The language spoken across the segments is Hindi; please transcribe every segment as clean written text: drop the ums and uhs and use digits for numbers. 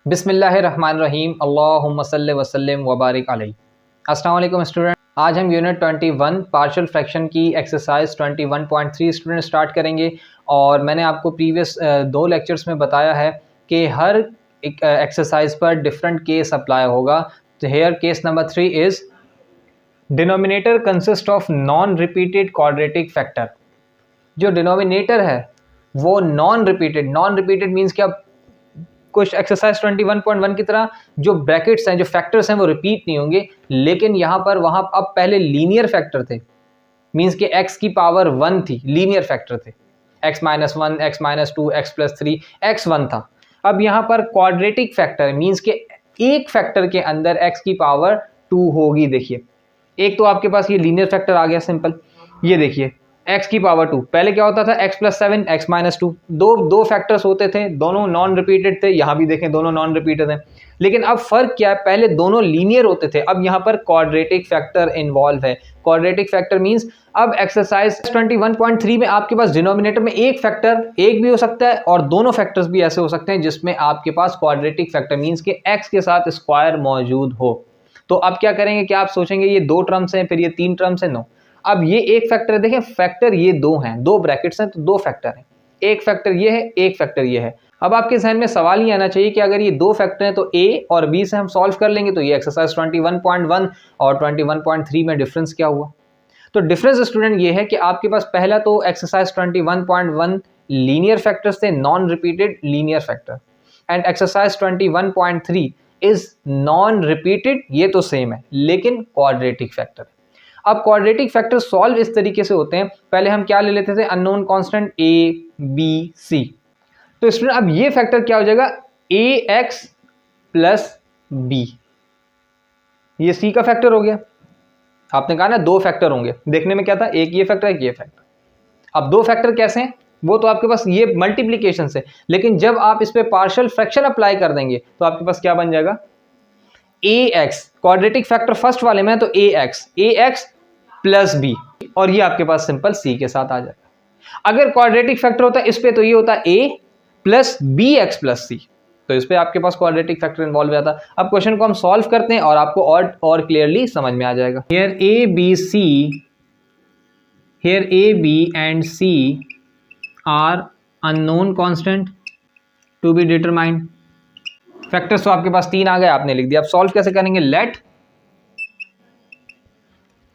बिस्मिल्लाहिर्रहमानिर्रहीम अल्लाहुम्मा सल्लि व सल्लिम व बारिक अलैहि। अस्सलाम वालेकुम स्टूडेंट, आज हम यूनिट 21 पार्शियल फ्रैक्शन की एक्सरसाइज 21.3 स्टूडेंट स्टार्ट करेंगे। और मैंने आपको प्रीवियस दो लेक्चर्स में बताया है कि हर एक्सरसाइज पर डिफरेंट केस अप्लाई होगा। तो here case number 3 is denominator consist of non repeated quadratic factor. जो डिनोमिनेटर है वो नॉन रिपीटेड मीन्स कि अब कुछ एक्सरसाइज 21.1 की तरह जो ब्रैकेट्स हैं, जो फैक्टर्स हैं वो रिपीट नहीं होंगे, लेकिन यहाँ पर वहाँ अब पहले लीनियर फैक्टर थे, मीन्स कि x की पावर 1 थी, लीनियर फैक्टर थे, x minus 1, x minus 2, x plus 3, x 1 था। अब यहाँ पर क्वाड्रेटिक फैक्टर मीन्स कि एक फैक्टर के अंदर x की पावर 2 होगी। देखिए, एक तो आपके पास ये लीनियर फैक्टर आ गया सिंपल, ये देखिए x की पावर 2। पहले क्या होता था x प्लस 7, x माइनस 2, दो फैक्टर्स होते थे, दोनों नॉन रिपीटेड थे। यहाँ भी देखें दोनों नॉन रिपीटेड हैं, लेकिन अब फर्क क्या है, पहले दोनों लीनियर होते थे, अब यहाँ पर क्वाड्रेटिक फैक्टर इन्वॉल्व है। क्वाड्रेटिक फैक्टर मींस अब एक्सरसाइज 21.3 में आपके पास डिनोमिनेटर में एक फैक्टर एक भी हो सकता है और दोनों फैक्टर्स भी ऐसे हो सकते हैं जिसमें आपके पास क्वाड्रेटिक फैक्टर मींस के x के साथ स्क्वायर मौजूद हो। तो अब क्या करेंगे, क्या आप सोचेंगे ये दो टर्म्स हैं फिर ये तीन टर्म्स हैं? नो, अब ये एक फैक्टर है। देखें फैक्टर ये दो हैं, दो ब्रैकेट्स हैं तो दो फैक्टर हैं, एक फैक्टर ये है, एक फैक्टर ये है। अब आपके जहन में सवाल ये आना चाहिए कि अगर ये दो फैक्टर हैं तो a और b से हम सॉल्व कर लेंगे, तो ये एक्सरसाइज 21.1 और 21.3 में डिफरेंस क्या हुआ? तो डिफरेंस स्टूडेंट ये है कि आपके पास पहला तो एक्सरसाइज 21.1 लीनियर फैक्टर्स थे, non repeated linear factor, and exercise 21.3 is non repeated, ये तो सेम है लेकिन क्वाड्रेटिक फैक्टर। अब क्वाड्रेटिक फैक्टर सॉल्व इस तरीके से होते हैं, पहले हम क्या ले लेते थे, unknown constant a b c। तो स्टूडेंट अब ये फैक्टर क्या हो जाएगा, ax प्लस b, ये c का फैक्टर हो गया। आपने कहा ना दो फैक्टर होंगे, देखने में क्या था, एक ये फैक्टर एक ये फैक्टर। अब दो फैक्टर कैसे हैं, वो तो आपके पास ये मल्टीप्लीकेशन से, लेकिन जब आप इस पे पार्शियल फ्रैक्शन अप्लाई कर देंगे तो आपके पास क्या बन जाएगा, ax, क्वाड्रेटिक फैक्टर फर्स्ट वाले में है तो ax प्लस बी, और ये आपके पास सिंपल c के साथ आ जाएगा। अगर क्वाड्रेटिक फैक्टर होता है इस पे तो ये होता है a plus B x plus C, तो इस पे आपके पास क्वाड्रेटिक फैक्टर इन्वॉल्व हो जाता। अब क्वेश्चन को हम सॉल्व करते हैं और आपको और क्लियरली समझ में आ जाएगा। Here A B and C are unknown constant to be determined. Factors तो आपके पास तीन आ गए, आपने लिख दिया। अब सॉल्व कैसे करेंगे,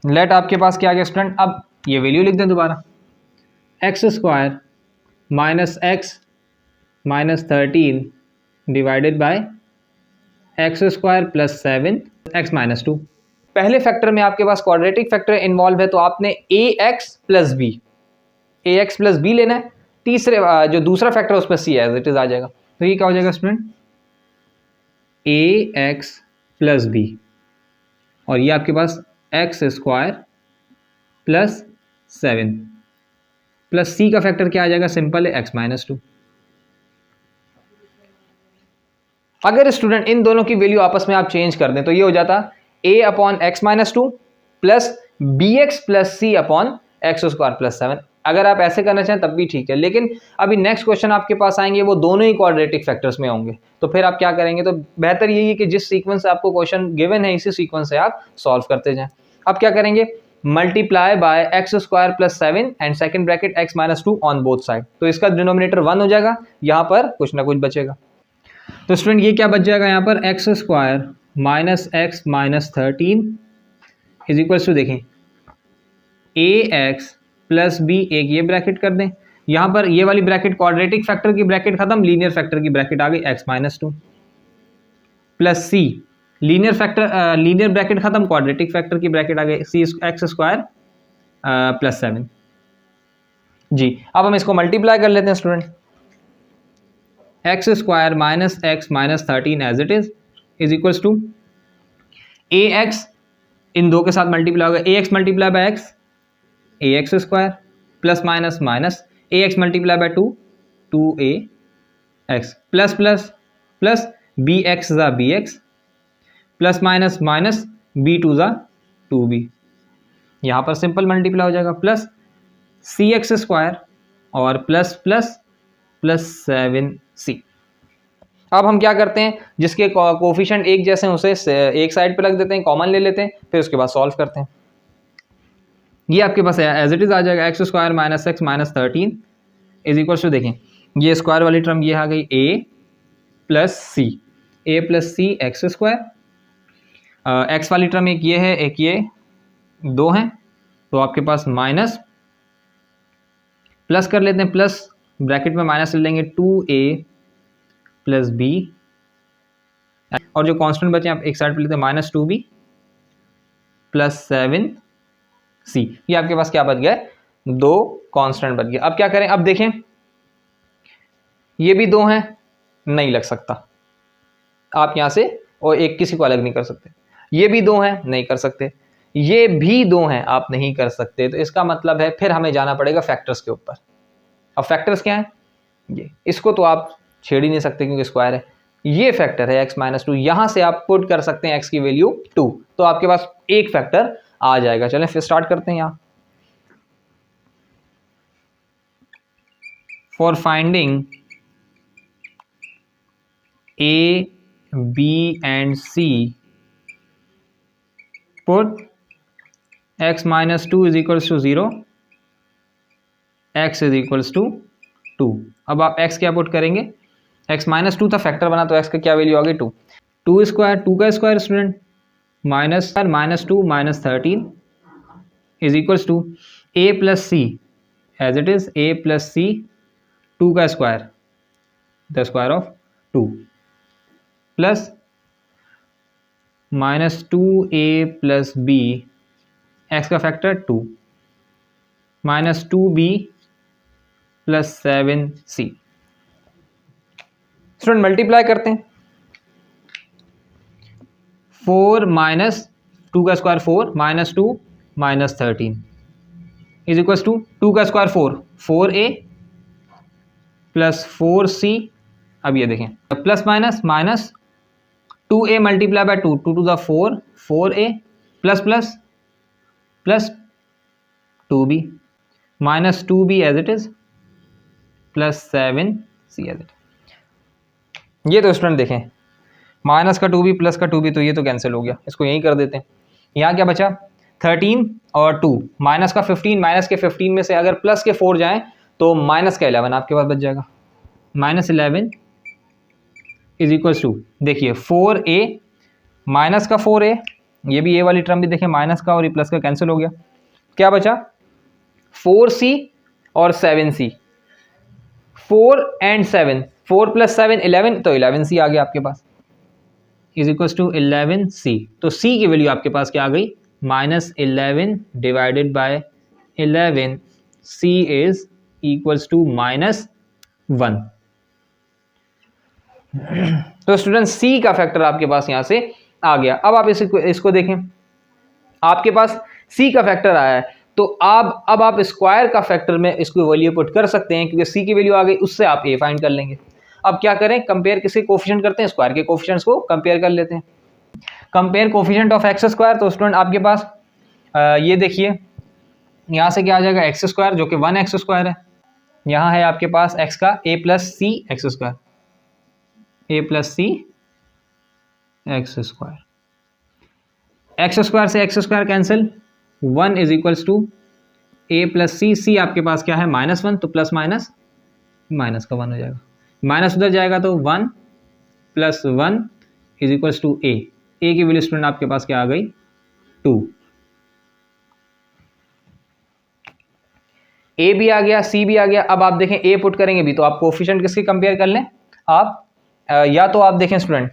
लेट आपके पास क्या आ गया स्टूडेंट, अब ये वैल्यू लिख दें दोबारा, x square minus X minus 13 divided by X square plus 7 x minus 2। पहले फैक्टर में आपके पास क्वाड्रेटिक फैक्टर इन्वॉल्व है तो आपने ए एक्स प्लस बी लेना है। तीसरे जो दूसरा फैक्टर उस पर सी एज इट इज आ जाएगा, तो ये क्या हो जाएगा स्टूडेंट, ए एक्स प्लस बी, और ये आपके पास एक्स स्क्वायर प्लस 7 प्लस सी का फैक्टर क्या आ जाएगा, सिंपल है एक्स माइनस 2। अगर स्टूडेंट इन दोनों की वैल्यू आपस में आप चेंज कर दें तो ये हो जाता a upon X minus 2 plus B x plus C upon x square plus 7। अगर आप ऐसे करना चाहें तब भी ठीक है, लेकिन अभी नेक्स्ट क्वेश्चन आपके पास आएंगे वो दोनों ही क्वाड्रेटिक फैक्टर्स में होंगे, तो फिर आप क्या करेंगे, तो बेहतर यही है कि जिस सीक्वेंस से आपको क्वेश्चन गिवन है इसी सीक्वेंस से आप सॉल्व करते जाएं। अब क्या करेंगे, multiply by X square plus 7 and second bracket x minus 2 on both side, तो इसका डिनोमिनेटर 1 हो जाएगा, यहाँ पर कुछ ना कुछ बचेगा। तो स्टूडेंट ये क्या बच जाएगा यहाँ पर, X square minus X minus 13 is equal to, देखें ए एक्स प्लस बी, एक ये ब्रैकेट कर दें, यहाँ पर ये वाली ब्रैकेट क्वाड्रेटिक फैक्टर की ब्रैकेट खत्म, लीनियर फैक्टर की ब्रैकेट आ गई X minus 2 plus C, linear bracket खत्म, क्वाड्रेटिक फैक्टर की ब्रैकेट आ गई सी एक्स स्क्वायर प्लस 7 जी। अब हम इसको मल्टीप्लाई कर लेते हैं student, X square minus X minus 13 as it is equals to A X, इन दो के साथ मल्टीप्लाई होगा, A X multiply by X, A X square plus minus minus A X multiply by 2 A X plus plus plus B X ज़ा B x plus minus minus B two ज़ा 2b, यहाँ पर सिंपल मल्टीप्लाई हो जाएगा, प्लस सी एक्स स्क्वायर और प्लस प्लस प्लस 7c। अब हम क्या करते हैं, जिसके कोफिशिएंट एक जैसे हैं उसे एक साइड पे रख देते हैं, कॉमन ले लेते हैं, फिर उसके बाद सॉल्व करते हैं। ये आपके पास एज इट इज आ जाएगा x square minus X minus 13 is equal to, देखें ये स्क्वायर वाली टर्म ये आ गई A plus C x square, X वाली टर्म एक ये है एक ये दो हैं, तो आपके पास माइनस प्लस कर लेते हैं, प्लस ब्रैकेट में माइनस ले लेंगे 2a प्लस बी, और जो कांस्टेंट बचे आप एक साइड पे लेते हैं माइनस 2b प्लस 7c। ये आपके पास क्या बच गया, दो कांस्टेंट बच गए। अब क्या करें, अब देखें ये भी दो हैं, नहीं लग सकता आप यहां से, और एक किसी को अलग नहीं कर सकते। ये भी दो हैं, नहीं कर सकते, ये भी दो हैं, आप नहीं कर सकते। तो इसका मतलब है फिर हमें जाना पड़ेगा फैक्टर्स के ऊपर। अब फैक्टर्स क्या है, ये इसको तो आप छेड़ ही नहीं सकते क्योंकि स्क्वायर है। ये फैक्टर है x माइनस 2, यहां से आप पुट कर सकते हैं x की वैल्यू 2, तो आपके पास एक फैक्टर आ जाएगा। चलें फिर स्टार्ट करते हैं। यहां for finding a b and c put x minus 2 is equals to 0, x is equals to 2। अब आप x क्या पुट करेंगे, x माइनस 2 था, फैक्टर बना तो x का क्या वैल्यू आ गई 2, 2 स्क्वायर 2 का square student minus 2 minus 13 is equals to a plus C as it is a plus C 2 का square the square of 2 plus minus 2a plus b x का factor 2 minus 2b plus 7c। Student multiply करते हैं, 4 माइनस 2 का square 4 minus 2 minus 13 is equal to 2 का स्क्वायर 4a प्लस 4c। अब ये देखें plus minus minus 2a multiply by 2 to the 4a plus plus plus 2b minus 2b as it is plus 7c as it. ये तो स्टूडेंट देखें माइनस का 2b प्लस का 2b, तो ये तो कैंसिल हो गया, इसको यहीं कर देते हैं। यहाँ क्या बचा 13 और 2 माइनस का 15, माइनस के 15 में से अगर प्लस के 4 जाएं तो माइनस का 11 आपके पास बच जाएगा। माइनस 11 इज इक्वल्स टू, देखिए 4a माइनस का 4a, ये भी ए वाली टर्म भी देखें माइनस का और ये प्लस का कैंसिल हो गया, क्या बचा 4c और 7c, 4 एंड 7, 4 प्लस 7 11, तो 11c आ गया आपके पास इज इक्वल्स टू 11c। तो c की वैल्यू आपके पास क्या आ गई minus 11 divided by 11, c is equals to minus 1। तो स्टूडेंट c का फैक्टर आपके पास यहां से आ गया। अब आप इसको देखें, आपके पास c का फैक्टर आया है, तो अब आप स्क्वायर का फैक्टर में इसको वैल्यू पुट कर सकते हैं क्योंकि c की वैल्यू आ गई, उससे आप a फाइंड कर लेंगे। अब क्या करें, कंपेयर किसी कोफिशिएंट करते हैं, स्क्वायर के कोफिशिएंट्स को कंपेयर कर लेते हैं। Compare coefficient of x square, तो स्टूडेंट आपके पास ये देखिए यहाँ से क्या आ जाएगा एक्स स्क्वायर जो कि 1x स्क्वायर है, यहाँ है आपके पास x का a plus C x square, a plus C x square, X square से X square cancel, 1 is equals to a plus C आपके पास क्या है -1, तो प्लस माइनस माइनस का 1 हो जाएगा, माइनस उधर जाएगा तो 1 plus 1 is equals to a की वैल्यू स्टूडेंट आपके पास क्या आ गई 2, a भी आ गया c भी आ गया। अब आप देखें a पुट करेंगे भी तो आप कोफिशिएंट किसके कंपेयर कर लें, आप या तो आप देखें स्टूडेंट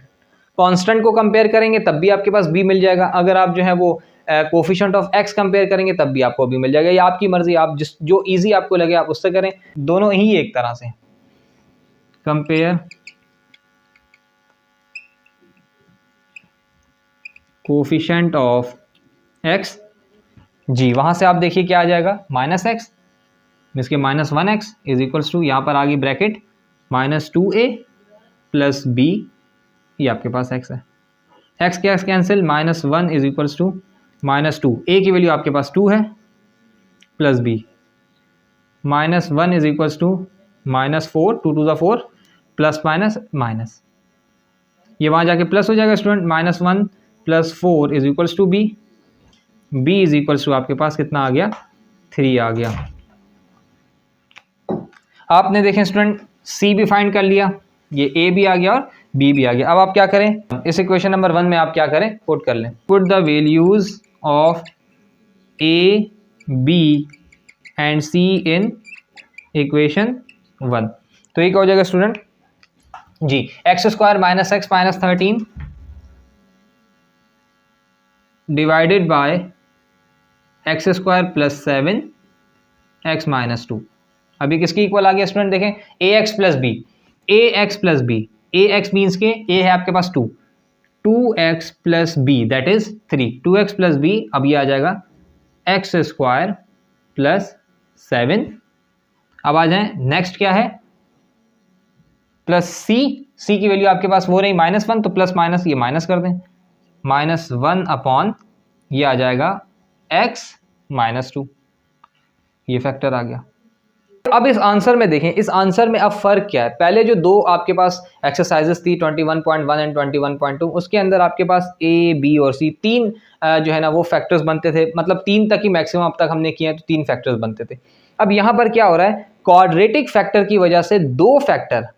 कांस्टेंट को कंपेयर करेंगे तब भी आपके पास b मिल जाएगा, अगर आप जो है वो कोफिशिएंट ऑफ x कंपेयर करेंगे तब भी आपको b मिल जाएगा, या आपकी मर्जी, आप जो इजी आपको लगे आप उससे करें, दोनों ही एक तरह से। कंपेयर कोफिशिएंट ऑफ x जी, वहां से आप देखिए क्या आ जाएगा -x, इसके -1x इज इक्वल्स टू, यहाँ पर आ गई ब्रैकेट -2a प्लस b, ये आपके पास x है, x के x cancel, -1 is equals to -2, a की वैल्यू आपके पास 2 है plus b, -1 is equals to -4 2 to the 4 plus minus minus, ये वहाँ जाके प्लस हो जाएगा student, -1 + 4 is equals to B, B is equals to आपके पास कितना आ गया, 3 आ गया। आपने देखें स्टूडेंट सी भी फाइंड कर लिया, ये ए भी आ गया और बी भी आ गया। अब आप क्या करें, इस इक्वेशन नंबर 1 में आप क्या करें, पुट कर लें, put the values of A B and C in equation 1। तो ये क्या हो जाएगा स्टूडेंट जी, x² - x - 13 divided by x² + 7 x - 2। अभी किसकी इक्वल आ गया स्टूडेंट, देखें ax + b, ax + b, ax means के a है आपके पास 2, 2x + b that is 3, 2x + b, अब ये आ जाएगा x² + 7। अब आ जाए नेक्स्ट क्या है, प्लस सी की वैल्यू आपके पास वो रही -1, तो प्लस माइनस ये माइनस कर दें, -1 अपॉन ये आ जाएगा x - 2, ये फैक्टर आ गया। अब इस आंसर में देखें, इस आंसर में अब फर्क क्या है, पहले जो दो आपके पास एक्सरसाइजेस थी 21.1 एंड 21.2, उसके अंदर आपके पास ए बी और सी तीन जो है ना वो फैक्टर्स बनते थे, मतलब 3 तक ही मैक्सिमम अब तक हमने किया है, तो 3 फैक्टर्स बनते थे। अब यहाँ पर क्या हो रहा है, क्वाड्रेटिक फैक्टर की वजह से 2 फैक्टर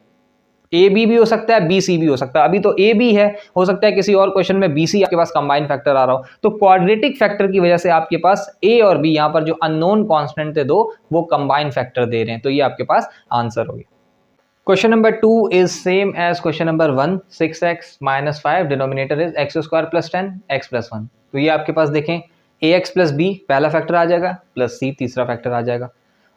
ए बी भी हो सकता है, बी सी भी हो सकता है। अभी तो ए बी है, हो सकता है किसी और क्वेश्चन में बी सी आपके पास कंबाइंड फैक्टर आ रहा हो। तो क्वाड्रेटिक फैक्टर की वजह से आपके पास ए और बी यहाँ पर जो अननोन कांस्टेंट थे 2 वो कंबाइंड फैक्टर दे रहे हैं, तो ये आपके पास आंसर हो गया। Question number 2 is same as question number 1, 6x - 5 denominator is x² + 10 x + 1। तो ये आपके पास देखें ax + b पहला फैक्टर आ जाएगा, प्लस c तीसरा फैक्टर आ जाएगा।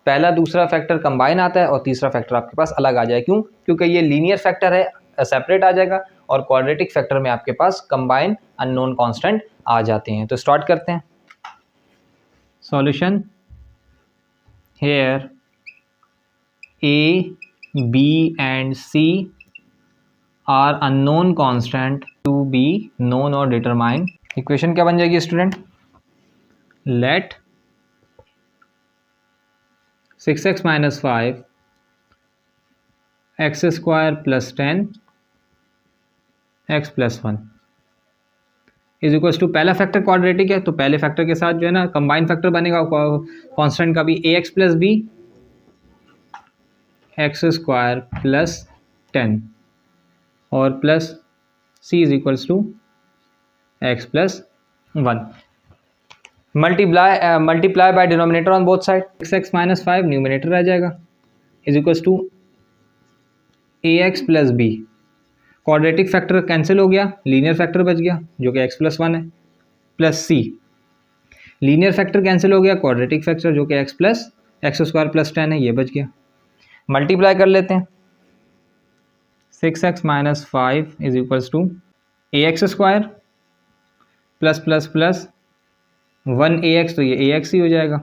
पहला दूसरा फैक्टर कंबाइन आता है और तीसरा फैक्टर आपके पास अलग आ जाएगा, क्यों, क्योंकि ये लीनियर फैक्टर है, सेपरेट आ जाएगा, और क्वाड्रेटिक फैक्टर में आपके पास कंबाइन अननोन कांस्टेंट आ जाते हैं। तो स्टार्ट करते हैं solution. Here a b and c are unknown constant to be known or determined। Equation क्या बन जाएगी student, let 6x - 5 x² + 10 x + 1 is equals to, पहला फैक्टर क्वाड्रेटिक है तो पहले फैक्टर के साथ जो है ना कंबाइंड फैक्टर बनेगा कांस्टेंट का भी, ax + b x² + 10 और plus c is equals to x + 1। Multiply by denominator on both side, 6x - 5 numerator आ जाएगा is equals to ax + b, quadratic factor cancel हो गया, लीनियर फैक्टर बच गया जो कि x + 1 है, plus c, linear factor cancel हो गया, क्वाड्रेटिक फैक्टर जो कि x² + 10 है, ये बच गया। मल्टीप्लाई कर लेते हैं, 6x - 5 is equals to ax² plus 1ax, तो ये ax ही हो जाएगा,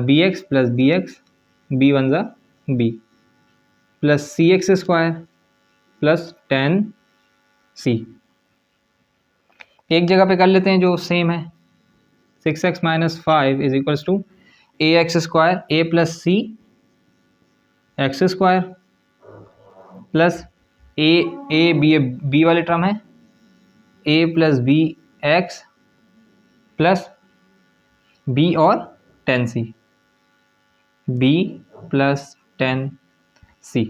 bx + bx, b 1 ज़ा b, प्लस cx² + 10c। एक जगह पे कर लेते हैं जो सेम है, 6x - 5 is equals to ax² a + c x² plus a b वाले टर्म है a + b x plus b और 10c, b + 10c।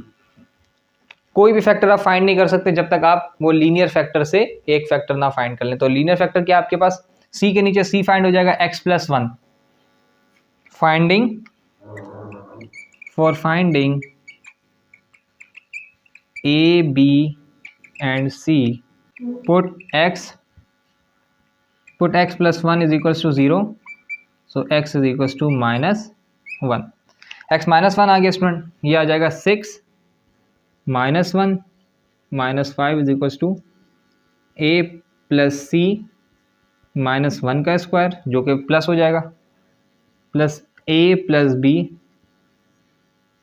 कोई भी फैक्टर आप फाइंड नहीं कर सकते जब तक आप वो लीनियर फैक्टर से एक फैक्टर ना फाइंड कर लें। तो लीनियर फैक्टर क्या आपके पास, c के नीचे c फाइंड हो जाएगा, x + 1, finding a b and c, put x + 1 is equals to 0, so x is equals to -1, x -1 आ गया स्टूडेंट, ये आ जाएगा 6 - 1 - 5 is equals to a + c -1 का स्क्वायर जो कि प्लस हो जाएगा, प्लस a + b,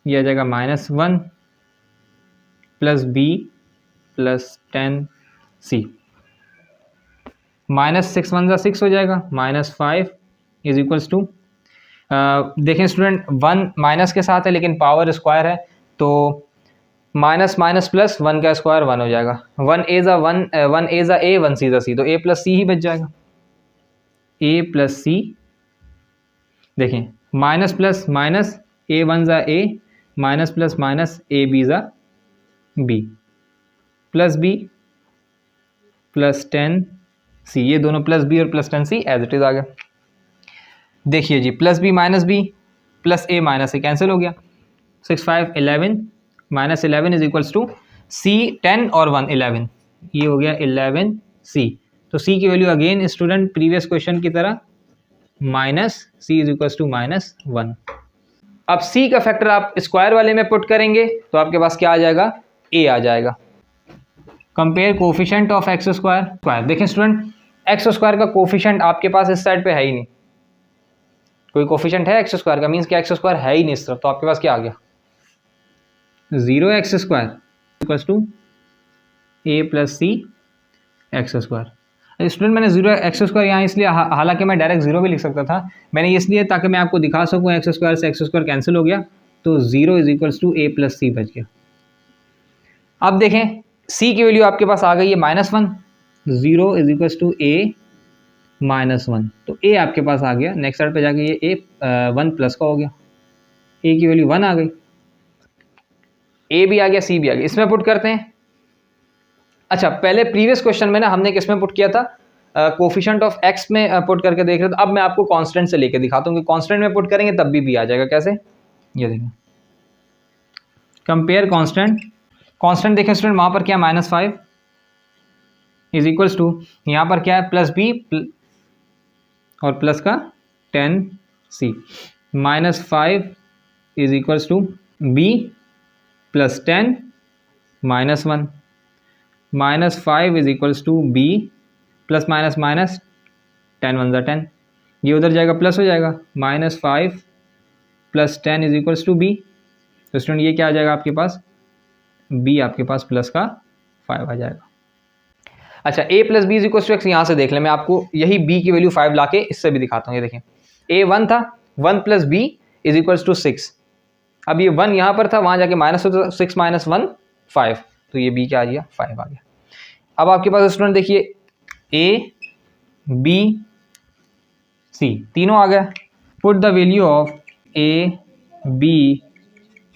ये आ जाएगा -1 प्लस b + 10c, -6 1 ज़ा 6 हो जाएगा, -5 इज इक्वल्स टू, देखें स्टूडेंट 1 माइनस के साथ है लेकिन पावर स्क्वायर है, तो माइनस माइनस प्लस 1 का स्क्वायर 1 हो जाएगा, 1 ए ज़ा 1 ए 1 सी ज़ा सी, तो ए प्लस सी ही बच जाएगा, ए प्लस सी। देखें माइनस प्लस माइनस, ए 1 ज़ा A, minus plus minus A B ज़ा B, plus B plus 10 C, ये दोनों प्लस बी और plus 10 C as it is आ गया। देखिए जी plus B plus A minus A cancel हो गया, 6 5 11 minus 11 is equals to C 10 और 1 11, ये हो गया 11 सी। तो सी की value again student previous question की तरह minus C is equals to minus 1। अब सी का फैक्टर आप स्क्वायर वाले में पुट करेंगे तो आपके पास क्या आ जाएगा, ए आ जाएगा। Compare coefficient of x square. देखें स्टूडेंट एक्स स्क्वायर का कोफिशिएंट आपके पास इस साइड पे है ही नहीं, कोई कोफिशिएंट है एक्स स्क्वायर का, मीन्स कि एक्स स्क्वायर है ही नहीं इस तरफ, तो आपके पास क्या आ गया 0 X square equals to A plus C x square. Student मैंने 0 एक्स स्क्वायर यहाँ इसलिए, हालांकि मैं डायरेक्ट 0 भी लिख सकता था, मैंने इसलिए ताकि मैं आपको दिखा सकूँ एक्स स्क्वायर से एक्स स्क्वायर कैंसिल हो गया, तो 0 is equals to A plus C बच गया। अब देखें सी की वैल्यू आपके पास आ गई है -1, 0 इज इक्वल्स टू ए -1, तो ए आपके पास आ गया। नेक्स्ट साइड पे जाके ये ए 1 प्लस का हो गया, ए की वैल्यू 1 आ गई, ए भी आ गया सी भी आ गया, इसमें पुट करते हैं। अच्छा पहले प्रीवियस क्वेश्चन में ना हमने किस में पुट किया था, कोफिशिएंट ऑफ एक्स में पुट करके देख रहे थे, अब मैं आपको कांस्टेंट से लेके दिखाता हूँ कि कांस्टेंट में पुट करेंगे तब भी आ जाएगा। कैसे, ये देखें कंपेयर कांस्टेंट देखें स्टूडेंट, वहाँ पर क्या -5 इज इक्वल्स टू, यहाँ पर क्या है प्लस बी और प्लस का 10 C, -5 is equals to B plus 10 -1, -5 is equals to B plus minus minus 10 1 ज़ा 10, ये उधर जाएगा प्लस हो जाएगा, -5 plus 10 is equals to B. तो स्टूडेंट ये क्या आ जाएगा आपके पास, बी आपके पास प्लस का 5 आ जाएगा। अच्छा a plus B is equal to X, यहाँ से देख लें, मैं आपको यही b की वैल्यू 5 लाके इससे भी दिखाता हूँ। ये देखें a 1 था, 1 plus B is equals to 6, अब ये 1 यहाँ पर था, वहाँ जाके माइनस हो तो 6 - 1 5, तो ये b क्या आ गया 5 आ गया। अब आपके पास स्टूडेंट देखिए a b c तीनों आ गया, put the value of a b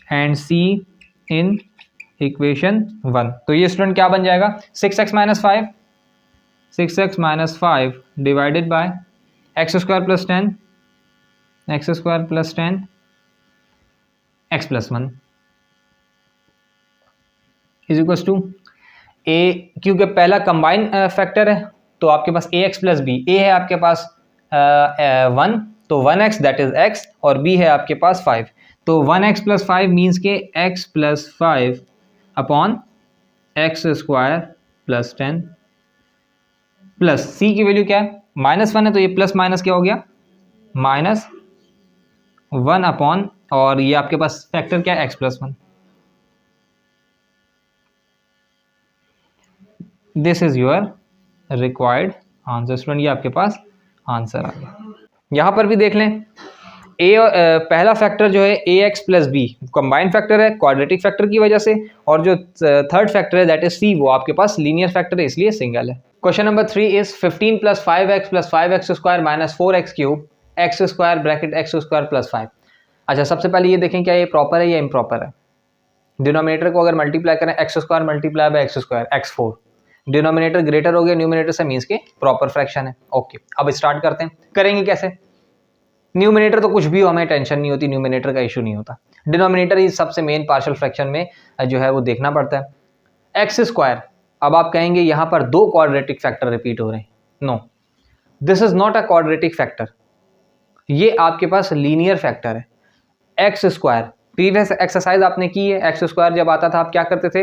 and c in equation 1, तो ये स्टूडेंट क्या बन जाएगा 6x - 5 divided by X square plus 10 x plus 1 is equals to a, क्योंकि पहला कंबाइन फैक्टर है तो आपके पास ax प्लस बी, a है आपके पास 1 तो 1x दैट इज x, और b है आपके पास 5, तो 1x प्लस 5 मीन्स के x plus 5 upon x square plus 10 plus c की वैल्यू क्या है -1 है, तो ये प्लस माइनस क्या हो गया -1 अपॉन, और ये आपके पास फैक्टर क्या है x plus 1। This is your required answer student, ये आपके पास आंसर आ गया। यहाँ पर भी देख लें पहला फैक्टर जो है ax plus B combined factor है क्वाड्रेटिक फैक्टर की वजह से, और जो थर्ड फैक्टर है दैट इज c वो आपके पास लीनियर फैक्टर है इसलिए सिंगल है। Question number 3 is 15 + 5x + 5x square - 4x³ x square bracket x square plus 5। अच्छा सबसे पहले ये देखें क्या ये प्रॉपर है या इम्प्रॉपर है। डिनोमिनेटर को अगर मल्टीप्लाई करें x square multiply by x square x4, denominator greater हो गया न्यूमिनेटर से, मीन्स के प्रॉपर फ्रैक्शन है। ओके अब स्टार्ट करते हैं, करेंगे कैसे। न्यूमिनेटर तो कुछ भी हो हमें टेंशन नहीं होती, न्यूमिनेटर का इशू नहीं होता, डिनोमिनेटर ही सबसे मेन पार्शियल फ्रैक्शन में जो है वो देखना पड़ता है। एक्स स्क्वायर, अब आप कहेंगे यहाँ पर 2 क्वाड्रेटिक फैक्टर रिपीट हो रहे हैं, no this is not a quadratic factor, ये आपके पास लीनियर फैक्टर है। एक्स स्क्वायर प्रीवियस एक्सरसाइज आपने की है, एक्स स्क्वायर जब आता था आप क्या करते थे,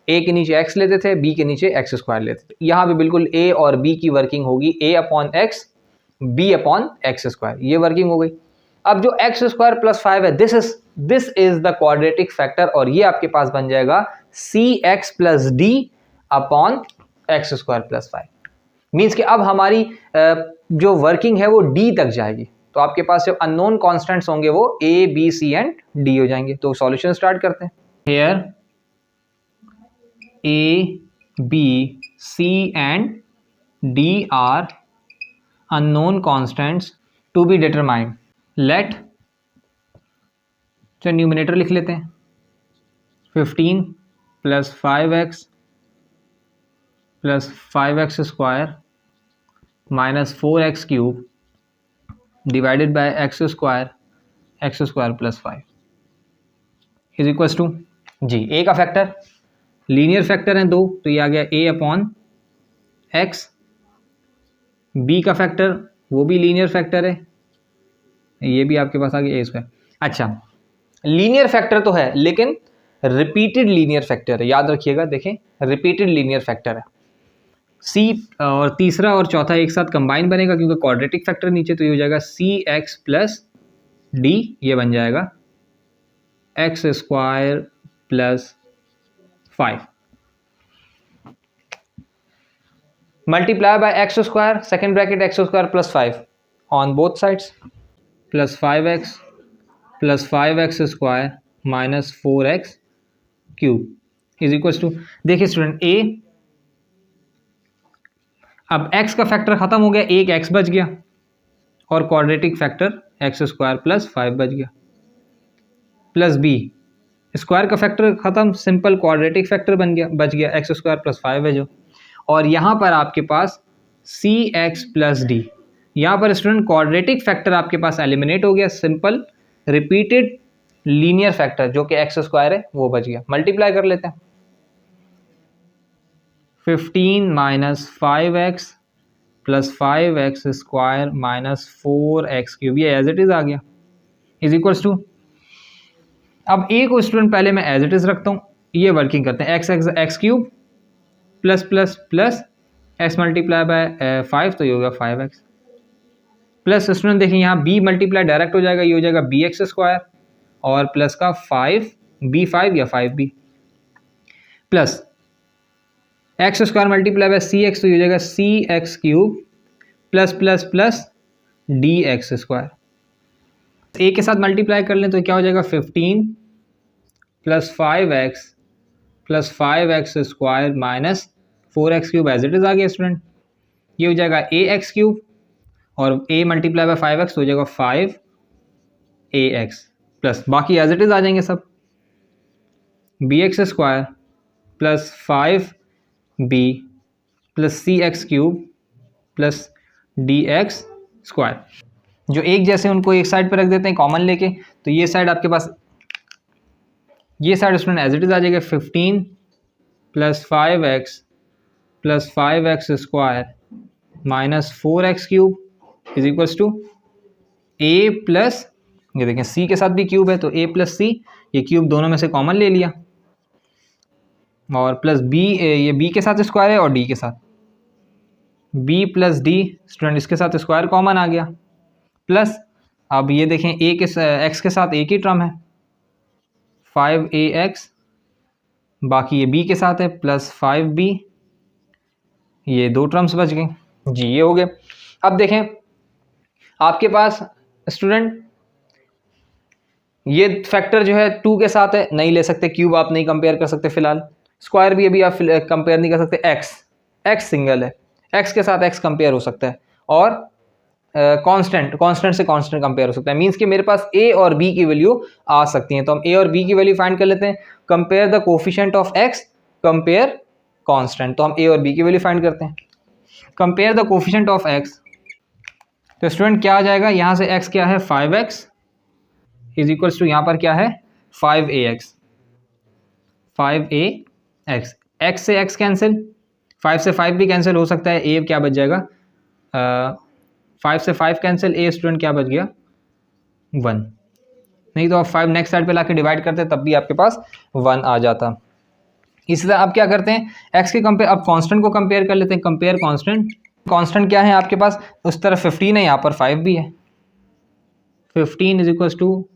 ए के नीचे एक्स लेते थे, बी के नीचे एक्स स्क्वायर लेते थे, यहाँ भी बिल्कुल ए और बी की वर्किंग होगी, A upon X B upon x square, ये वर्किंग हो गई। अब जो एक्स स्क्वायर प्लस 5 है this is the quadratic factor, और ये आपके पास बन जाएगा C X plus D upon x square plus 5, means कि अब हमारी जो वर्किंग है वो डी तक जाएगी, तो आपके पास जो अननोन कॉन्स्टेंट्स होंगे वो A B C and D हो जाएंगे। तो सॉल्यूशन स्टार्ट करते हैं। Here A, B, C and D are unknown constants to be determined. Let, चलो न्यूमिनेटर लिख लेते हैं, 15 plus 5x plus 5x square minus 4x cube divided by x square plus 5 is equals to जी a का फैक्टर, लीनियर फैक्टर है 2 तो ये आ गया a अपॉन x, b का फैक्टर वो भी लीनियर फैक्टर है, ये भी आपके पास आ गया a स्क्वायर। अच्छा, लीनियर फैक्टर तो है लेकिन रिपीटेड लीनियर फैक्टर है, याद रखिएगा, देखें रिपीटेड लीनियर फैक्टर है। c और तीसरा और चौथा एक साथ कंबाइन बनेगा क्योंकि क्वाड्रेटिक फैक्टर नीचे, तो ये हो जाएगा cx प्लस d, ये बन जाएगा x square plus 5 multiply by X square, second bracket X square plus 5 on both sides, plus 5x square minus 4x cube is equals to, देखिए स्टूडेंट a, अब x का फैक्टर खत्म हो गया, एक x बच गया और quadratic factor X square plus 5 बच गया, प्लस b, स्क्वायर का फैक्टर खत्म, सिंपल क्वाड्रेटिक फैक्टर बच गया एक्स स्क्वायर प्लस 5 है जो, और यहाँ पर आपके पास cx प्लस d, यहाँ पर स्टूडेंट क्वाड्रेटिक फैक्टर आपके पास एलिमिनेट हो गया, सिंपल रिपीटेड लीनियर फैक्टर जो कि एक्स स्क्वायर है वो बच गया। मल्टीप्लाई कर लेते हैं, 15 minus 5x plus 5x square minus 4x cube, ये एज इट इज आ गया, इज इक्वल्स टू, अब a को स्टूडेंट पहले मैं एज इट इज रखता हूँ, ये वर्किंग करते हैं, x cube plus plus plus x multiply by 5 तो ये होगा 5x प्लस स्टूडेंट देखिए यहाँ b मल्टीप्लाई डायरेक्ट हो जाएगा, ये हो जाएगा bx स्क्वायर और प्लस का 5b5 या 5b plus x square multiply by cx तो ये हो जाएगा cx cube plus plus plus dx square, a के साथ मल्टीप्लाई कर लें तो क्या हो जाएगा 15 plus 5x plus 5x square minus 4x cube as it is आ गया स्टूडेंट, ये हो जाएगा ax क्यूब और a मल्टीप्लाई बाय 5x तो हो जाएगा 5ax प्लस बाकी एज इट इज आ जाएंगे सब, bx square plus 5b plus cx cube plus dx square, जो एक जैसे उनको एक साइड पर रख देते हैं कॉमन लेके, तो ये साइड आपके पास, ये side student as it is आ जाएगा 15 plus 5x square minus 4x cube is equals to a plus, ये देखें c के साथ भी क्यूब है तो a प्लस c, ये क्यूब दोनों में से कॉमन ले लिया और प्लस b, ये b के साथ स्क्वायर है और d के साथ b प्लस d, स्टूडेंट इसके साथ स्क्वायर कॉमन आ गया, प्लस अब ये देखें a के x के साथ एक ही टर्म है 5ax, बाकी ये b के साथ है प्लस 5b, ये दो टर्म्स बच गए जी, ये हो गए। अब देखें आपके पास स्टूडेंट ये फैक्टर जो है 2 के साथ है, नहीं ले सकते, क्यूब आप नहीं कंपेयर कर सकते फिलहाल, स्क्वायर भी अभी आप कंपेयर नहीं कर सकते, x सिंगल है, x के साथ x कंपेयर हो सकता है और कांस्टेंट से कांस्टेंट कंपेयर हो सकता है, मींस कि मेरे पास a और b की वैल्यू आ सकती हैं, तो हम a और b की वैल्यू फाइंड कर लेते हैं, compare the coefficient of x compare constant, तो हम a और b की वैल्यू फाइंड करते हैं, compare the coefficient of x, तो स्टूडेंट क्या आ जाएगा, यहाँ से x क्या है 5x इज इक्वल्स टू, यहाँ पर क्या है 5ax, x से x कैंसिल, 5 से 5 भी कैंसिल हो सकता है, a क्या बच जाएगा 5 से 5 कैंसिल, a स्टूडेंट क्या बच गया 1, नहीं तो आप 5 नेक्स्ट साइड पे लाके डिवाइड करते तब भी आपके पास 1 आ जाता। इसी तरह आप क्या करते हैं, x के कंपेयर, अब कांस्टेंट को कंपेयर कर लेते हैं, कंपेयर कांस्टेंट क्या है आपके पास, उस तरफ 15 है, यहाँ पर 5 भी है, 15 इज इक्वल्स टू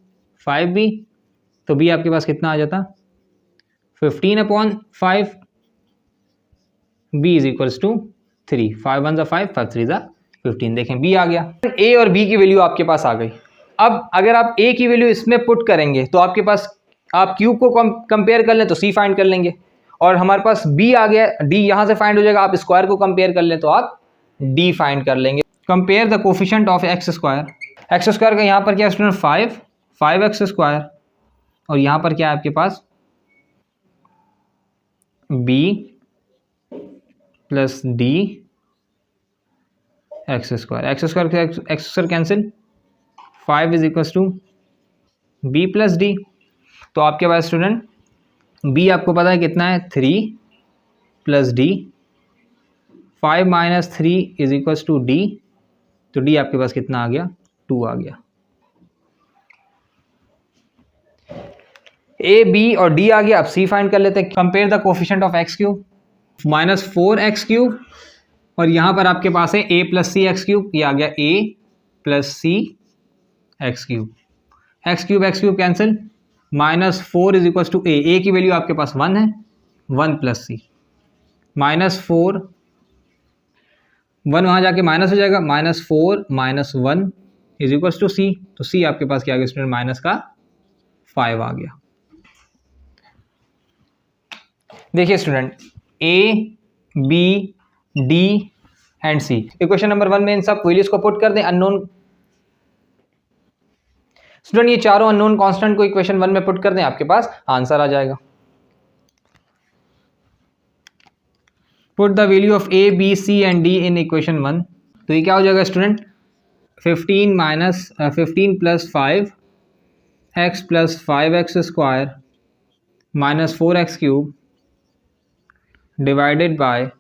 5b, तो b आपके पास कितना आ जाता 15/5, b इज इक्वल्स टू 3, 5 1 5 5 3 15, देखें b आ गया, a और b की वैल्यू आपके पास आ गई। अब अगर आप a की वैल्यू इसमें पुट करेंगे तो आपके पास, आप क्यूब को कंपेयर कर लें तो c फाइंड कर लेंगे और हमारे पास b आ गया, d यहाँ से फाइंड हो जाएगा। आप स्क्वायर को कंपेयर कर लें तो आप d फाइंड कर लेंगे। Compare the coefficient of x square का यहाँ पर क्या स्टूडेंट 5x स्क्वायर, और यहाँ पर क्या है आपके पास b plus d X square cancel, 5 is equal to b plus d। तो आपके पास स्टूडेंट b आपको पता है कितना है 3 plus d, 5 minus 3 is equal to d, तो d आपके पास कितना आ गया 2 आ गया। a b और d आ गया। अब c फाइंड कर लेते हैं। Compare the coefficient of X cube, minus 4x cube, और यहाँ पर आपके पास है a plus C X cube, ये आ गया a plus C X cube cancel, minus 4 is equal to a की वैल्यू आपके पास 1 है, 1 प्लस सी, माइनस 4, 1 वहाँ जाके माइनस हो जाएगा, minus 4 minus 1 is equal to C, तो सी आपके पास क्या आ गया स्टूडेंट माइनस का 5 आ गया। देखिए student a b d and c, equation number 1 में इन सब वैल्यूज को पुट कर दें। अननोन स्टूडेंट ये चारों अननोन कांस्टेंट को इक्वेशन 1 में पुट कर दें, आपके पास आंसर आ जाएगा। Put the value of a b c and d in equation 1, तो ये क्या हो जाएगा student 15 plus 5 x plus 5x square minus 4x cube divided by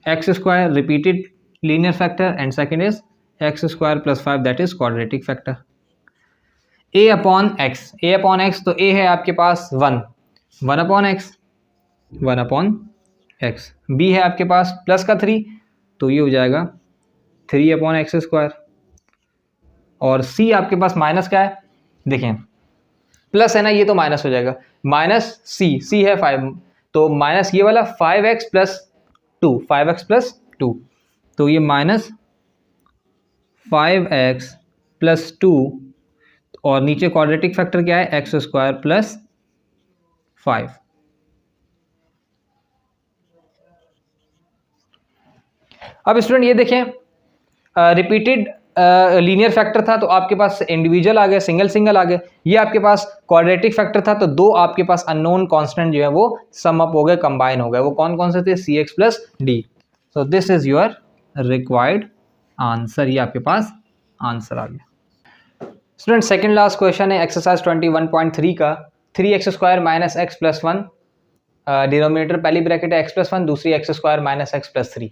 x square repeated linear factor and second is x square plus 5 that is quadratic factor. a upon x, तो a है आपके पास 1 अपॉन x, b है आपके पास प्लस का 3, तो ये हो जाएगा 3 अपॉन एक्स स्क्वायर, और c आपके पास माइनस का है, देखें प्लस है ना, ये तो माइनस हो जाएगा, माइनस c है 5, तो माइनस ये वाला 5x प्लस 2, तो ये माइनस 5x प्लस 2, और नीचे क्वाड्रेटिक फैक्टर क्या है एक्स स्क्वायर प्लस 5। अब स्टूडेंट ये देखें रिपीटेड लीनियर फैक्टर था, तो आपके पास इंडिविजुअल आ गया, सिंगल आ गया। ये आपके पास क्वाड्रेटिक फैक्टर था, तो दो आपके पास अननोन कांस्टेंट जो है वो सम अप हो गए, कंबाइन हो गए। वो कौन कौन से थे cx plus D. So this is your required answer, ये आपके पास आंसर आ गया। स्टूडेंट सेकंड लास्ट क्वेश्चन है एक्सरसाइज 21.3 का, 3x square minus x plus 1, denominator पहली ब्रैकेट है x प्लस 1, दूसरी x square minus x plus 3।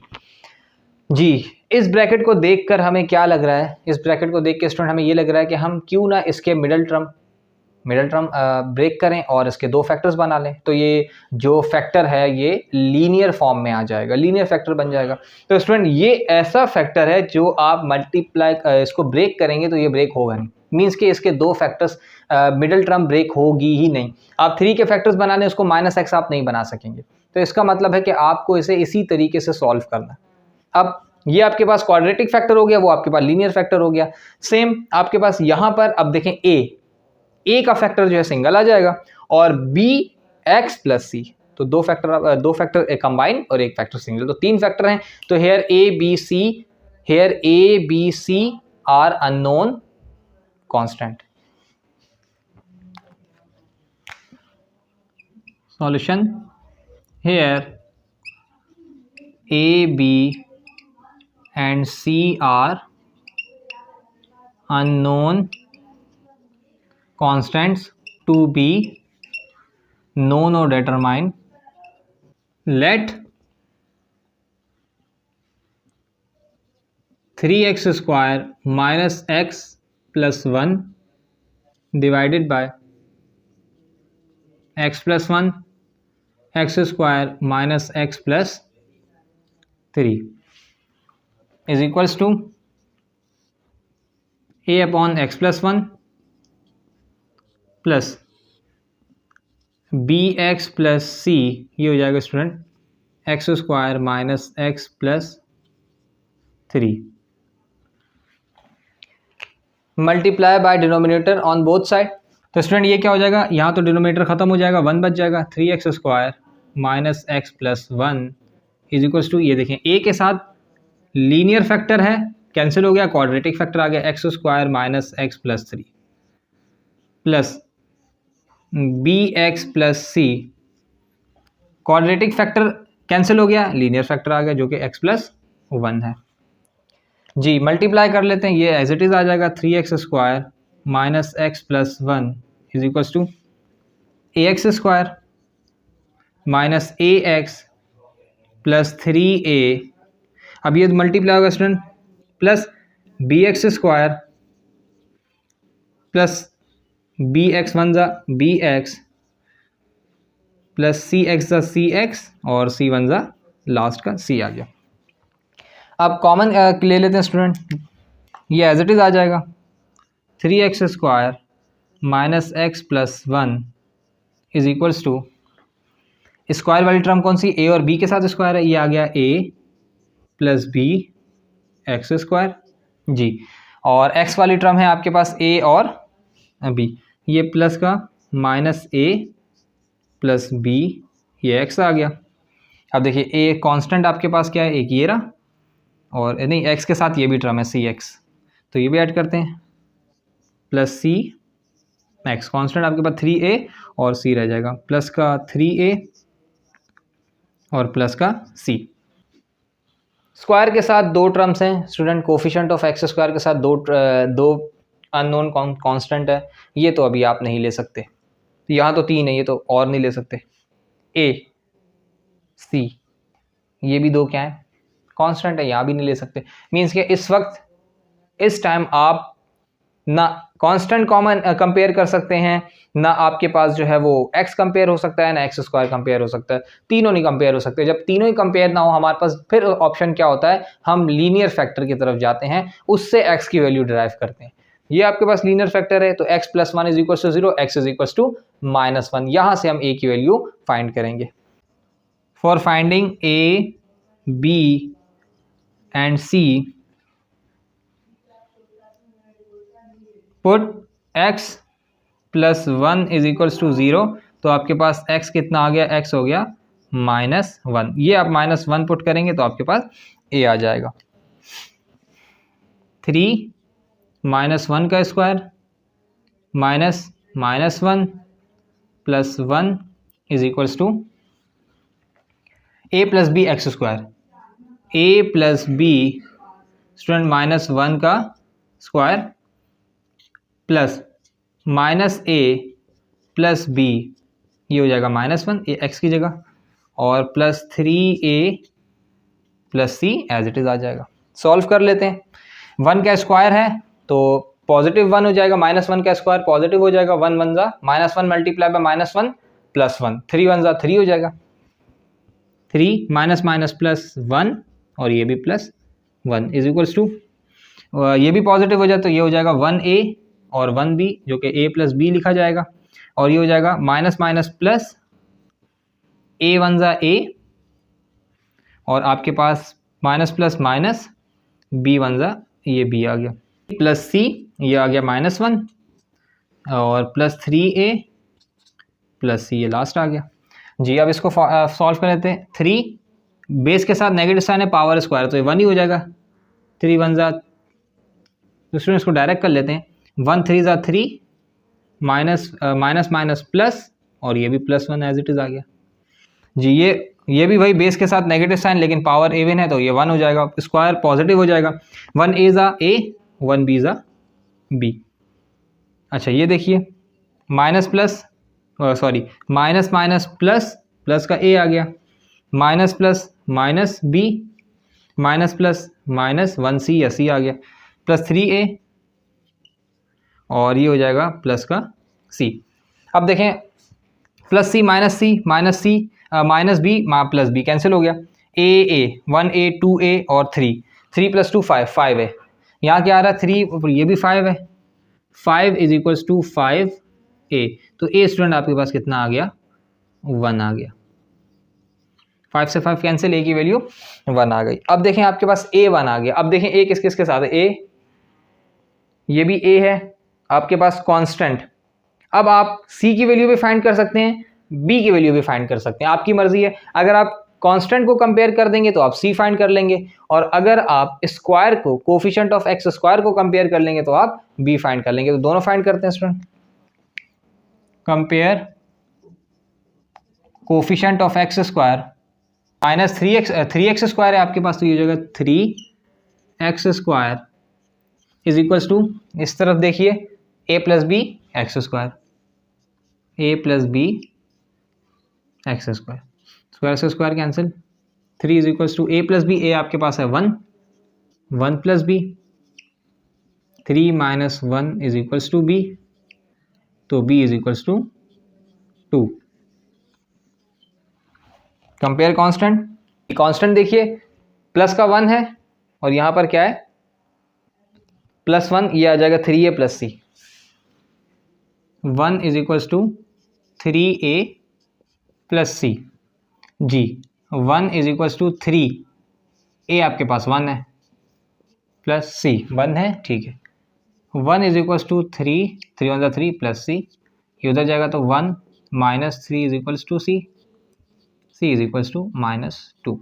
जी इस ब्रैकेट को देखकर हमें क्या लग रहा है, इस ब्रैकेट को देख के स्टूडेंट हमें ये लग रहा है कि हम क्यों ना इसके मिडल टर्म ब्रेक करें और इसके दो फैक्टर्स बना लें, तो ये जो फैक्टर है ये लीनियर फॉर्म में आ जाएगा, लीनियर फैक्टर बन जाएगा। तो स्टूडेंट ये ऐसा फैक्टर है जो आप मल्टीप्लाई इसको ब्रेक करेंगे तो ये ब्रेक होगा नहीं, मीन्स कि इसके दो फैक्टर्स मिडल टर्म ब्रेक होगी ही नहीं। आप 3 के फैक्टर्स बनाने उसको माइनस एक्स आप नहीं बना सकेंगे, तो इसका मतलब है कि आपको इसे इसी तरीके से सॉल्व करना। अब ये आपके पास क्वाड्रेटिक फैक्टर हो गया, वो आपके पास लीनियर फैक्टर हो गया। सेम आपके पास यहाँ पर अब देखें ए का फैक्टर जो है सिंगल आ जाएगा, और बी एक्स प्लस सी, तो दो फैक्टर कंबाइन और एक फैक्टर सिंगल, तो 3 फैक्टर हैं। तो here A B C are unknown constant. Solution here A B and C are unknown constants to be known or determined. Let 3x square minus x plus 1 divided by x plus 1 x square minus x plus 3 is equals to a upon x plus 1 plus bx plus c, ये हो जाएगा student X square minus x plus 3 multiply by denominator on both side. तो स्टूडेंट ये क्या हो जाएगा, यहाँ तो डिनोमिनेटर खत्म हो जाएगा, 1 बच जाएगा, 3x square minus x plus one is equals to, ये देखें ए के साथ लीनियर फैक्टर है, कैंसिल हो गया, क्वाड्रेटिक फैक्टर आ गया, X square minus x plus three plus B x plus C, quadratic factor cancel हो गया, लीनियर फैक्टर आ गया जो कि एक्स प्लस वन है। जी मल्टीप्लाई कर लेते हैं, ये एज इट इज़ आ जाएगा, three X square minus x plus one is equals to A X square minus A X plus three A, अब ये मल्टीप्लाई होगा student, plus B x square plus B X one ज़ा बी एक्स प्लस सी एक्स ज़ा सी एक्स और सी वन ज़ा लास्ट का सी आ गया। अब कॉमन ले लेते हैं स्टूडेंट, ये एज इट इज़ आ जाएगा, three X square minus x plus one is equals to, square वाली टर्म कौन सी, ए और बी के साथ स्क्वायर है, ये आ गया ए प्लस बी एक्स स्क्वायर जी, और एक्स वाली टर्म है आपके पास ए और बी, ये प्लस का माइनस ए प्लस बी, ये एक्स आ गया। अब देखिए ए कांस्टेंट आपके पास क्या है, एक ये रहा, और नहीं एक्स के साथ ये भी टर्म है सी एक्स, तो ये भी ऐड करते हैं, प्लस सी एक्स, कांस्टेंट आपके पास थ्री ए और सी रह जाएगा, प्लस का थ्री ए और प्लस का सी। स्क्वायर के साथ दो टर्म्स हैं student, coefficient of x square के साथ दो अननोन कांस्टेंट है, ये तो अभी आप नहीं ले सकते, यहाँ तो तीन है, ये तो और नहीं ले सकते, ए सी, ये भी दो क्या है कांस्टेंट है, यहाँ भी नहीं ले सकते। मीन्स के इस वक्त इस टाइम आप ना कांस्टेंट कॉमन कंपेयर कर सकते हैं, ना आपके पास जो है वो एक्स कंपेयर हो सकता है, ना एक्स स्क्वायर कंपेयर हो सकता है, तीनों नहीं कंपेयर हो सकते। जब तीनों ही कंपेयर ना हो हमारे पास, फिर ऑप्शन क्या होता है, हम लीनियर फैक्टर की तरफ जाते हैं, उससे एक्स की वैल्यू डिराइव करते हैं। ये आपके पास लीनियर फैक्टर है, तो x plus one is equal to zero, x is equal to minus one, यहाँ से हम ए की वैल्यू फाइंड करेंगे। For finding a B and c, put x plus one is equals to zero, तो आपके पास x कितना आ गया, x हो गया माइनस वन, ये आप माइनस वन पुट करेंगे तो आपके पास a आ जाएगा। थ्री माइनस वन का square minus minus one plus one is equals to a plus B x square, a plus b student minus one का square plus minus a plus b, ये हो जाएगा माइनस वन, ए एक्स की जगह, और plus three A plus C as it is आ जाएगा। सॉल्व कर लेते हैं, वन का स्क्वायर है तो पॉजिटिव वन हो जाएगा, माइनस वन का स्क्वायर पॉजिटिव हो जाएगा, वन वन ज़ा minus one multiply by minus one plus one, three one ज़ा थ्री हो जाएगा, three minus minus plus one और ये भी plus one is equals to, ये भी पॉजिटिव हो जाए तो ये हो जाएगा वन ए और वन बी, जो कि ए प्लस बी लिखा जाएगा, और ये हो जाएगा minus minus plus A one ज़ा ए, और आपके पास minus plus minus B one ज़ा, ये बी आ गया, प्लस सी, ये आ गया माइनस वन, और plus three A plus C, ये लास्ट आ गया जी। अब इसको सॉल्व कर लेते हैं, थ्री बेस के साथ नेगेटिव साइन है, पावर स्क्वायर तो ये वन ही हो जाएगा, थ्री वन ज़ा, दूसरे इसको डायरेक्ट कर लेते हैं, वन थ्री ज़ा three, minus minus minus plus, और ये भी plus one as it is आ गया जी। ये भी वही बेस के साथ नेगेटिव साइन, लेकिन पावर इवन है तो ये वन हो जाएगा, स्क्वायर पॉजिटिव हो जाएगा, वन ए ज़ा ए वन बी ज़ा बी। अच्छा ये देखिए minus plus sorry minus minus plus, plus का ए आ गया, minus plus minus B, minus plus minus one C या सी आ गया, प्लस थ्री ए, और ये हो जाएगा प्लस का सी। अब देखें plus C minus minus B plus B cancel हो गया, A one A two A और three, three plus two five, five है, यहाँ क्या आ रहा है थ्री, ये भी फाइव है, five is equals to five A, तो ए स्टूडेंट आपके पास कितना आ गया, वन आ गया, फाइव से फाइव कैंसिल, ए की वैल्यू वन आ गई। अब देखें आपके पास ए वन आ गया, अब देखें ए किस किस के साथ है, ए, ये भी ए है आपके पास कांस्टेंट। अब आप सी की वैल्यू भी फाइंड कर सकते हैं, बी की वैल्यू भी फाइंड कर सकते हैं, आपकी मर्जी है। अगर आप कांस्टेंट को कंपेयर कर देंगे तो आप सी फाइंड कर लेंगे, और अगर आप स्क्वायर को, कोफिशिएंट ऑफ एक्स स्क्वायर को कंपेयर कर लेंगे तो आप बी फाइंड कर लेंगे। तो दोनों फाइंड करते हैं student. Compare coefficient of x square minus 3x square है आपके पास, तो ये हो जाएगा 3x square is equals to, इस तरफ देखिए a plus B x square, a plus B x square, square से square cancel, 3 is equals to a plus B, a आपके पास है 1, 1 plus B, 3 minus 1 is equals to b, तो b is equals to 2। Compare constant, constant देखिए प्लस का 1 है और यहां पर क्या है प्लस 1, ये आ जाएगा 3a plus c, 1 is equals to 3a plus सी जी, 1 इज इक्वल्स टू 3, a आपके पास 1 है प्लस सी 1 है, ठीक है, 1 is equals to 3 on the 3 plus C, ये उधर जाएगा तो 1 minus 3 is equals to C, c is equals to -2।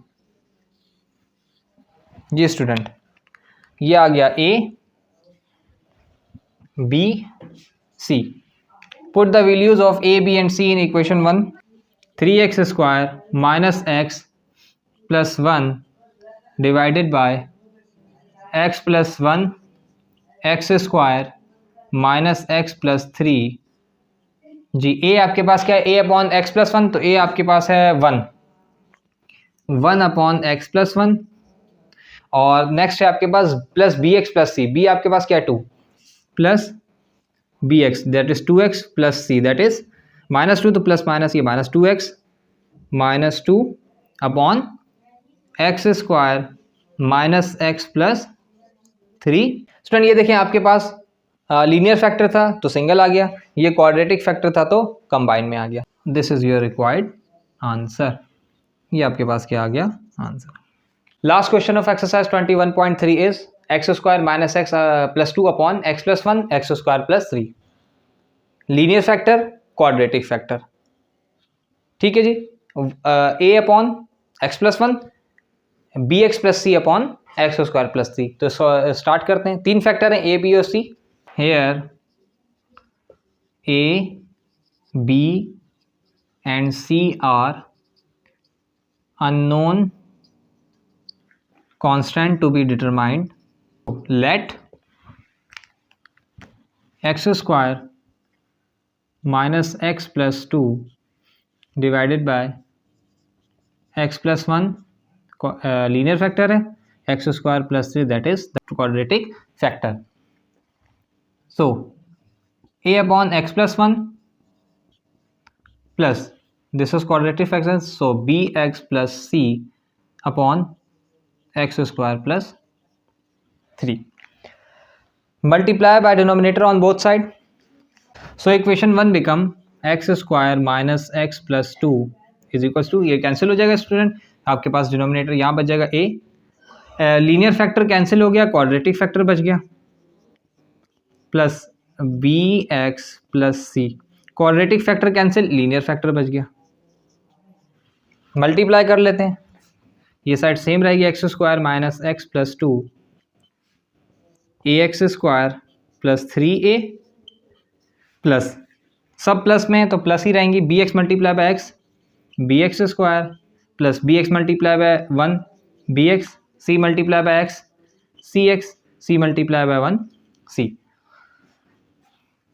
जी स्टूडेंट, ये आ गया a b c। Put the values of a b and c in equation 1। 3x square minus x plus 1 divided by x plus 1 x square minus x plus 3 जी। a आपके पास क्या है, a अपॉन एक्स प्लस 1, तो a आपके पास है 1 अपॉन एक्स प्लस 1, और नेक्स्ट है आपके पास plus B x plus c, b आपके पास क्या है 2 plus B x that is 2x plus c that is -2, तो प्लस माइनस ये -2 upon x square minus x plus 3। Student ये देखें आपके पास लीनियर फैक्टर था तो सिंगल आ गया, ये क्वाड्रेटिक फैक्टर था तो कंबाइन में आ गया। This is your required answer, ये आपके पास क्या आ गया answer. Last question of exercise 21.3 is x square minus x plus 2 upon x plus 1 x square plus 3, linear factor quadratic factor, ठीक है जी। a upon x plus 1 B x plus C upon x square plus 3। तो स्टार्ट करते हैं, 3 फैक्टर हैं a b और c। Here a b and c are unknown constant to be determined. Let x square minus x plus 2 divided by x plus 1 linear factor है, x square plus 3 that is the quadratic factor. So a upon x plus 1 plus this is quadratic factor, so bx plus c upon x square plus 3, multiply by denominator on both side, so equation 1 become x square minus x plus 2 is equals to, ये कैंसिल हो जाएगा स्टूडेंट, आपके पास डिनोमिनेटर यहाँ बच जाएगा a, लीनियर फैक्टर कैंसिल हो गया, क्वाड्रेटिक फैक्टर बच गया plus B x plus C, quadratic factor cancel, linear factor बच गया। मल्टीप्लाई कर लेते हैं, ये साइड सेम रहेगी, X square minus x plus 2 A X square plus 3a plus, सब प्लस में है तो प्लस ही रहेंगी, B X multiply by X B x square plus B X multiply by 1 B X, C multiply by X C X, C multiply by 1 C,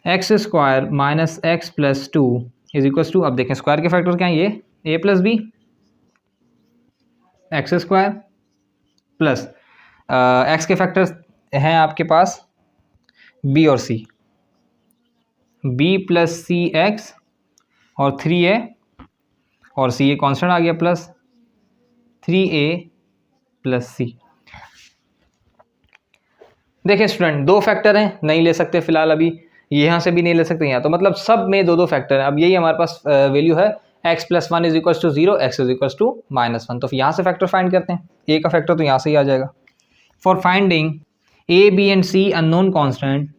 x square minus x plus 2 is equals to, अब देखें स्क्वायर के फैक्टर क्या है, ये a plus B x square plus x के फैक्टर्स हैं आपके पास b और c, b प्लस सी एक्स और 3a और c ये कॉन्स्टेंट आ गया प्लस 3a प्लस सी। देखिए स्टूडेंट दो फैक्टर हैं, नहीं ले सकते फिलहाल, अभी यहाँ से भी नहीं ले सकते यहाँ, तो मतलब सब में दो फैक्टर हैं। अब यही हमारे पास वैल्यू है x plus 1 is equals to 0, x is equals to -1, तो यहाँ से फैक्टर फाइंड करते हैं, a का फैक्टर तो यहाँ से ही आ जाएगा। For finding a b and c unknown constant,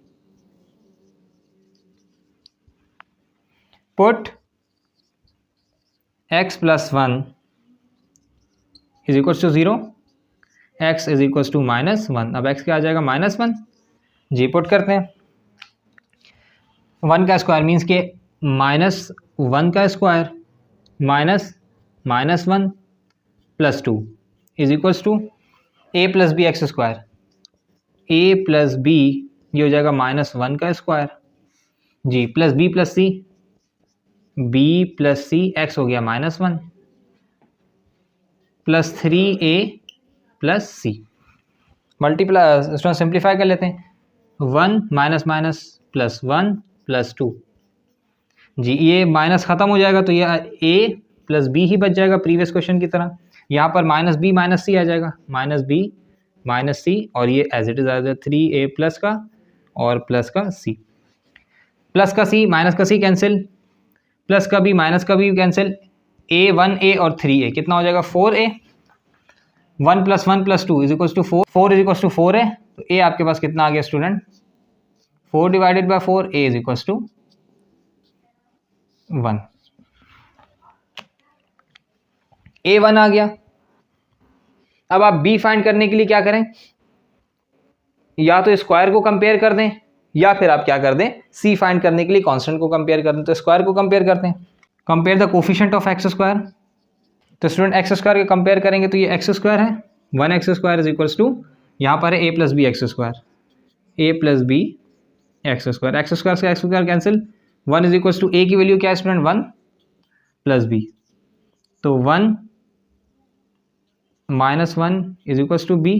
put x plus 1 is equals to 0, x is equals to -1। अब एक्स क्या आ जाएगा -1, जी पुट करते हैं। 1 का स्क्वायर मीन्स के -1 का square minus -1 plus 2 is equals to A plus B x square. A plus b ये हो जाएगा -1 का स्क्वायर जी, plus B plus c, b plus सी एक्स हो गया -1 plus 3a plus c. Multiply इसमें सिंप्लीफाई कर लेते हैं। 1 माइनस माइनस प्लस 1 प्लस 2 जी, ये माइनस ख़त्म हो जाएगा तो ये a प्लस बी ही बच जाएगा प्रीवियस क्वेश्चन की तरह। यहाँ पर माइनस बी माइनस सी आ जाएगा, माइनस बी माइनस सी, और ये एज इट इज़ आ जाएगा 3a प्लस का और प्लस का सी। प्लस का सी माइनस का सी कैंसिल, प्लस का बी माइनस का बी कैंसिल, a 1a और 3a कितना हो जाएगा 4a। 1 plus 1 plus 2 is equals to 4, 4 is equals to 4a, तो a आपके पास कितना आ गया student 4 divided by 4, a is equals to 1। a 1 आ गया। अब आप b फाइंड करने के लिए क्या करें, या तो स्क्वायर को कंपेयर कर दें या फिर आप क्या कर दें c फाइंड करने के लिए कांस्टेंट को कंपेयर कर दें। तो स्क्वायर को कंपेयर करते हैं, compare the coefficient of x square. तो स्टूडेंट एक्स स्क्वायर को कंपेयर करेंगे तो ये एक्स स्क्वायर है, 1x square is equals to यहाँ पर है a plus B x square, a plus B x square, X square से X square cancel, 1 is equals to a की वैल्यू क्या है स्टूडेंट 1 प्लस b, तो 1 minus 1 is equals to b,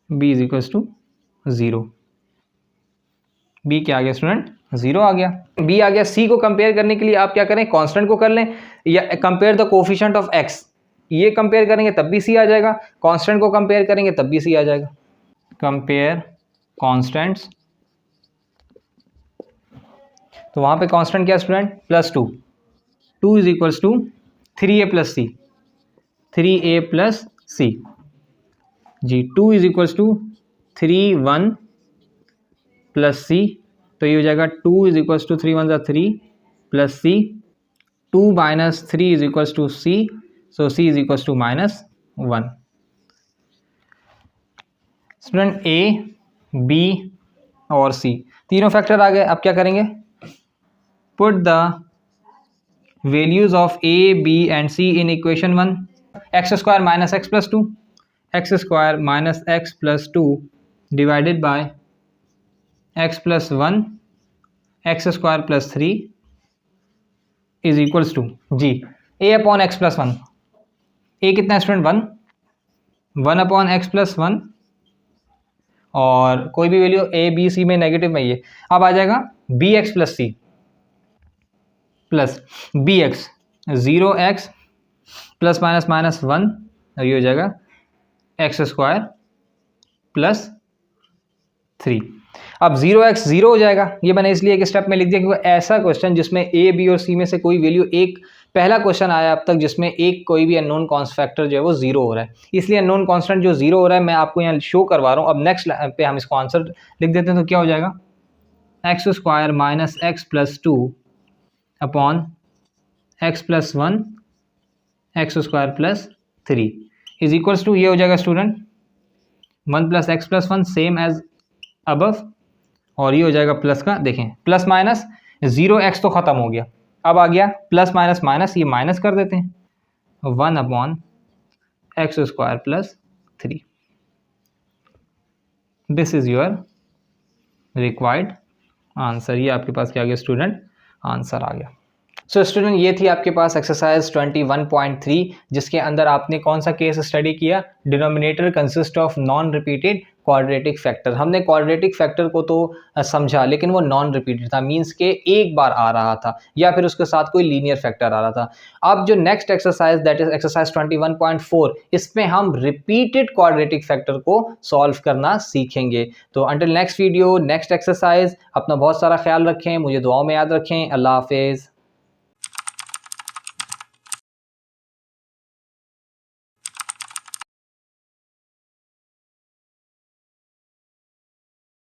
b is equals to 0, b क्या आ गया स्टूडेंट 0 आ गया। b आ गया। c को कंपेयर करने के लिए आप क्या करें कांस्टेंट को कर लें, या compare the coefficient of x, ये कंपेयर करेंगे तब भी c आ जाएगा, कांस्टेंट को कंपेयर करेंगे तब भी c आ जाएगा। कंपेयर कांस्टेंट्स, तो वहां पे कांस्टेंट क्या student +2, 2 is equals to 3a plus C, 3a plus सी जी, 2 is equals to 3 1 plus C, तो ये हो जाएगा 2 is equals to 3 1 3 plus C, 2 minus 3 is equals to C, so C is equals to -1। Student A B और सी तीनों फैक्टर आ गए। अब क्या करेंगे, put the values of A B and C in equation 1। X square minus x plus 2, x square minus x plus 2 divided by x plus 1 x square plus 3 is equals to जी a upon x plus 1। a कितना है स्टूडेंट 1 अपॉन एक्स प्लस 1, और कोई भी वैल्यू a b c में नेगेटिव में ये अब आ जाएगा b x plus c plus B x 0x plus minus minus 1, और ये हो जाएगा एक्स स्क्वायर प्लस 3। अब 0x 0 हो जाएगा, ये मैंने इसलिए एक स्टेप में लिख दिया क्योंकि ऐसा क्वेश्चन जिसमें a b और c में से कोई वैल्यू एक, पहला क्वेश्चन आया अब तक जिसमें एक कोई भी अननोन कॉन्स्ट फैक्टर जो है वो 0 हो रहा है, इसलिए अननोन कांस्टेंट जो 0 हो रहा है मैं आपको यहाँ शो करवा रहा हूँ। अब नेक्स्ट पे हम इसको आंसर लिख देते हैं, तो क्या हो जाएगा x square minus x plus 2 upon x plus 1 x square plus 3 is equals to, ये हो जाएगा student 1 plus x plus 1 same as above, और ये हो जाएगा प्लस का, देखें प्लस माइनस 0x तो ख़त्म हो गया, अब आ गया प्लस माइनस माइनस, ये माइनस कर देते हैं 1 upon x square plus 3। This is your required answer, ये आपके पास क्या आ गया स्टूडेंट आंसर आ गया। सो स्टूडेंट ये थी आपके पास एक्सरसाइज 21.3 जिसके अंदर आपने कौन सा केस स्टडी किया, denominator consist of non repeated quadratic factor. हमने क्वाड्रेटिक फैक्टर को तो समझा लेकिन वो नॉन रिपीटेड था, मींस के एक बार आ रहा था या फिर उसके साथ कोई लीनियर फैक्टर आ रहा था। अब जो next exercise that is exercise 21.4, इसमें हम रिपीटेड क्वाड्रेटिक फैक्टर को सॉल्व करना सीखेंगे। तो until next video next exercise, अपना बहुत सारा ख्याल रखें, मुझे दुआओं में याद रखें। अल्लाह हाफिज़।